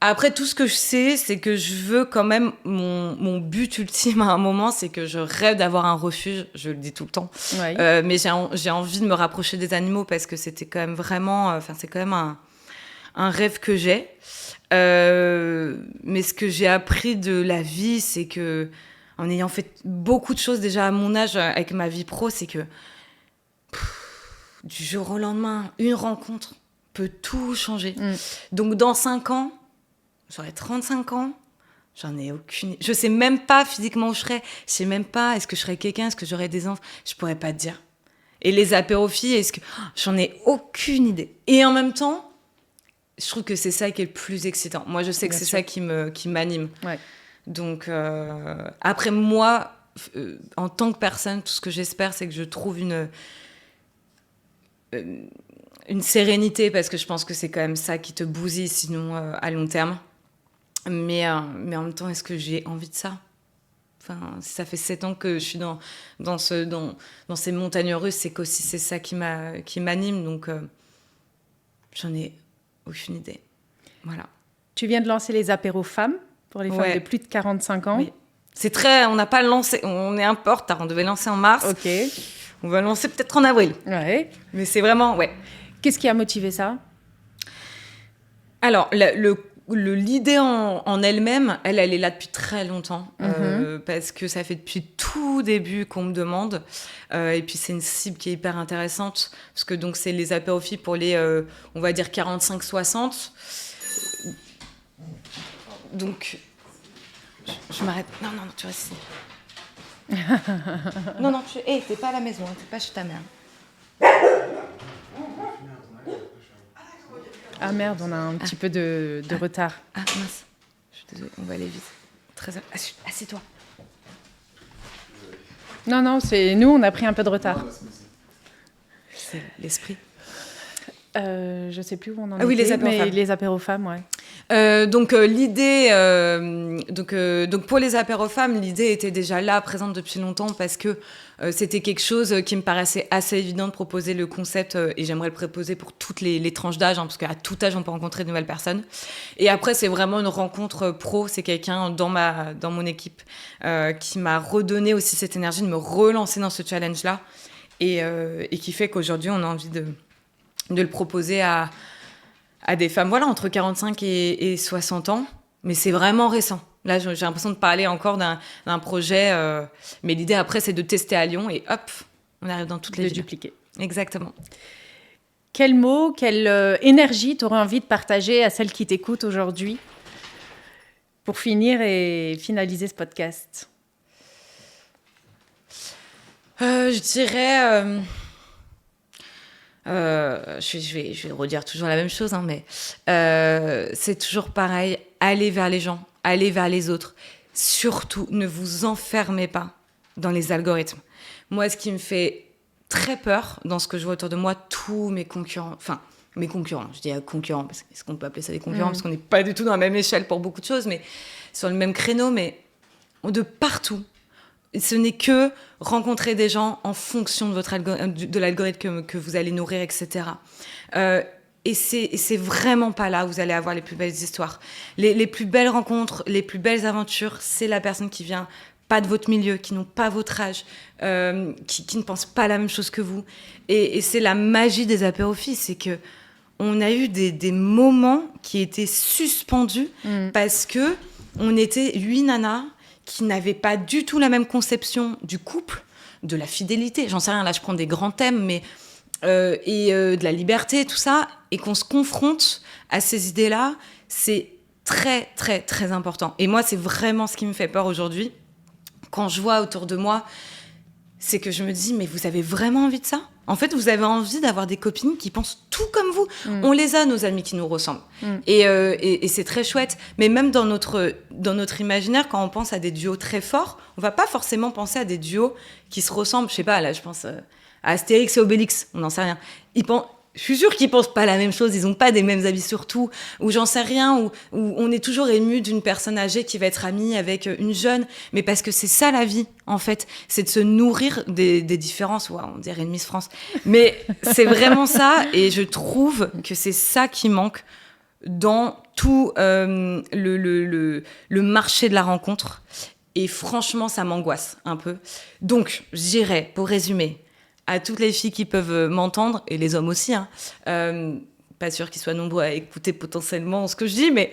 Après, tout ce que je sais, c'est que je veux quand même... Mon but ultime à un moment, c'est que je rêve d'avoir un refuge. Je le dis tout le temps. Ouais. Mais j'ai envie de me rapprocher des animaux parce que c'était quand même vraiment... c'est quand même un rêve que j'ai. Mais ce que j'ai appris de la vie, c'est que... En ayant fait beaucoup de choses déjà à mon âge avec ma vie pro, c'est que du jour au lendemain, une rencontre peut tout changer. Donc dans 5 ans, j'aurai 35 ans, j'en ai aucune... Je sais même pas physiquement où je serai, je sais même pas, est-ce que je serai quelqu'un, est-ce que j'aurai des enfants, je pourrais pas te dire. Et les apérophiles, j'en ai aucune idée. Et en même temps, je trouve que c'est ça qui est le plus excitant. Moi, je sais que c'est ça qui m'anime. Ouais. Donc, après, moi, en tant que personne, tout ce que j'espère, c'est que je trouve une sérénité, parce que je pense que c'est quand même ça qui te bousille, sinon, à long terme. Mais en même temps, est-ce que j'ai envie de ça ? Enfin, ça fait 7 ans que je suis dans ces montagnes russes, c'est qu'aussi c'est ça qui m'anime. Donc, j'en ai aucune idée. Voilà. Tu viens de lancer les apéros femmes pour les femmes de plus de 45 ans. Oui. On n'a pas lancé, on est un peu en retard, on devait lancer en mars. Ok. On va lancer peut-être en avril. Ouais. Mais c'est vraiment, ouais. Qu'est-ce qui a motivé ça? Alors, l'idée en elle-même, elle est là depuis très longtemps. Parce que ça fait depuis tout début qu'on me demande. Et puis, c'est une cible qui est hyper intéressante. Parce que donc, c'est les apérophiles pour les, on va dire, 45-60. Donc, je m'arrête. Non, tu restes ici. non, t'es pas à la maison, t'es pas chez ta mère. Ah merde, on a un petit peu de retard. Ah mince, je suis désolée, on va aller vite. Assieds-toi. Non, c'est nous, on a pris un peu de retard. C'est l'esprit. Je sais plus où on en était, oui, les mais les apérofemmes, ouais. L'idée, donc pour les apérofemmes, l'idée était déjà là, présente depuis longtemps, parce que c'était quelque chose qui me paraissait assez évident de proposer le concept, et j'aimerais le proposer pour toutes les tranches d'âge, hein, parce qu'à tout âge, on peut rencontrer de nouvelles personnes. Et après, c'est vraiment une rencontre pro, c'est quelqu'un dans mon équipe qui m'a redonné aussi cette énergie de me relancer dans ce challenge-là, et qui fait qu'aujourd'hui, on a envie de le proposer à des femmes, voilà, entre 45 et 60 ans. Mais c'est vraiment récent. Là, j'ai l'impression de parler encore d'un projet. Mais l'idée, après, c'est de tester à Lyon. Et hop, on arrive dans toutes les villes. De dupliquer. Exactement. Quel mot, quelle énergie tu aurais envie de partager à celles qui t'écoutent aujourd'hui pour finir et finaliser ce podcast? Je dirais... je vais redire toujours la même chose, hein, mais c'est toujours pareil. Allez vers les gens, allez vers les autres. Surtout, ne vous enfermez pas dans les algorithmes. Moi, ce qui me fait très peur dans ce que je vois autour de moi, tous mes concurrents, je dis concurrents, parce qu'est-ce qu'on peut appeler ça des concurrents, parce qu'on n'est pas du tout dans la même échelle pour beaucoup de choses, mais sur le même créneau, mais de partout. Ce n'est que rencontrer des gens en fonction de l'algorithme que vous allez nourrir, etc. Et c'est vraiment pas là où vous allez avoir les plus belles histoires. Les plus belles rencontres, les plus belles aventures, c'est la personne qui vient pas de votre milieu, qui n'ont pas votre âge, qui ne pensent pas la même chose que vous. Et c'est la magie des apérophiles, c'est que on a eu des moments qui étaient suspendus parce que on était 8 nanas qui n'avaient pas du tout la même conception du couple, de la fidélité, j'en sais rien, là je prends des grands thèmes, mais de la liberté, tout ça, et qu'on se confronte à ces idées-là, c'est très, très, très important. Et moi, c'est vraiment ce qui me fait peur aujourd'hui. Quand je vois autour de moi, c'est que je me dis, mais vous avez vraiment envie de ça ? En fait, vous avez envie d'avoir des copines qui pensent tout comme vous. On les a, nos amis qui nous ressemblent. Et c'est très chouette. Mais même dans notre imaginaire, quand on pense à des duos très forts, on va pas forcément penser à des duos qui se ressemblent. Je sais pas, là, je pense à Astérix et Obélix. On n'en sait rien. Je suis sûre qu'ils pensent pas la même chose, ils ont pas des mêmes avis sur tout, ou j'en sais rien, ou on est toujours ému d'une personne âgée qui va être amie avec une jeune, mais parce que c'est ça la vie, en fait, c'est de se nourrir des différences. Ouais, on dirait une Miss France, mais c'est vraiment ça, et je trouve que c'est ça qui manque dans tout le marché de la rencontre, et franchement, ça m'angoisse un peu. Donc, je dirais, pour résumer, à toutes les filles qui peuvent m'entendre, et les hommes aussi, hein, pas sûr qu'ils soient nombreux à écouter potentiellement ce que je dis, mais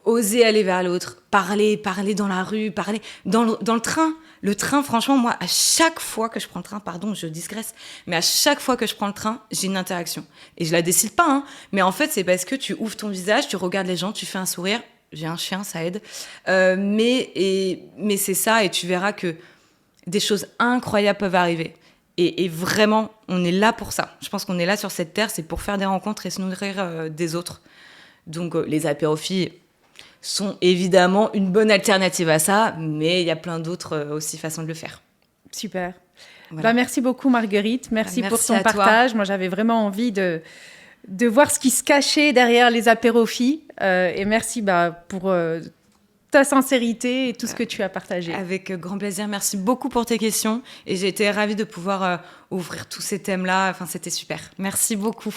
oser aller vers l'autre, parler dans la rue, parler dans le train. Le train, franchement, moi, à chaque fois que je prends le train, pardon, je digresse, mais à chaque fois que je prends le train, j'ai une interaction. Et je la décide pas, hein, mais en fait, c'est parce que tu ouvres ton visage, tu regardes les gens, tu fais un sourire. J'ai un chien, ça aide. Mais c'est ça, et tu verras que des choses incroyables peuvent arriver. Et vraiment, on est là pour ça. Je pense qu'on est là sur cette terre, c'est pour faire des rencontres et se nourrir des autres. Donc, les apérophiles sont évidemment une bonne alternative à ça, mais il y a plein d'autres aussi façons de le faire. Super. Voilà. Merci beaucoup, Marguerite. Merci pour ton à partage. toi. Moi, j'avais vraiment envie de voir ce qui se cachait derrière les apérophiles. Et merci pour ta sincérité et tout ce que tu as partagé. Avec grand plaisir. Merci beaucoup pour tes questions. Et j'ai été ravie de pouvoir ouvrir tous ces thèmes-là. Enfin, c'était super. Merci beaucoup.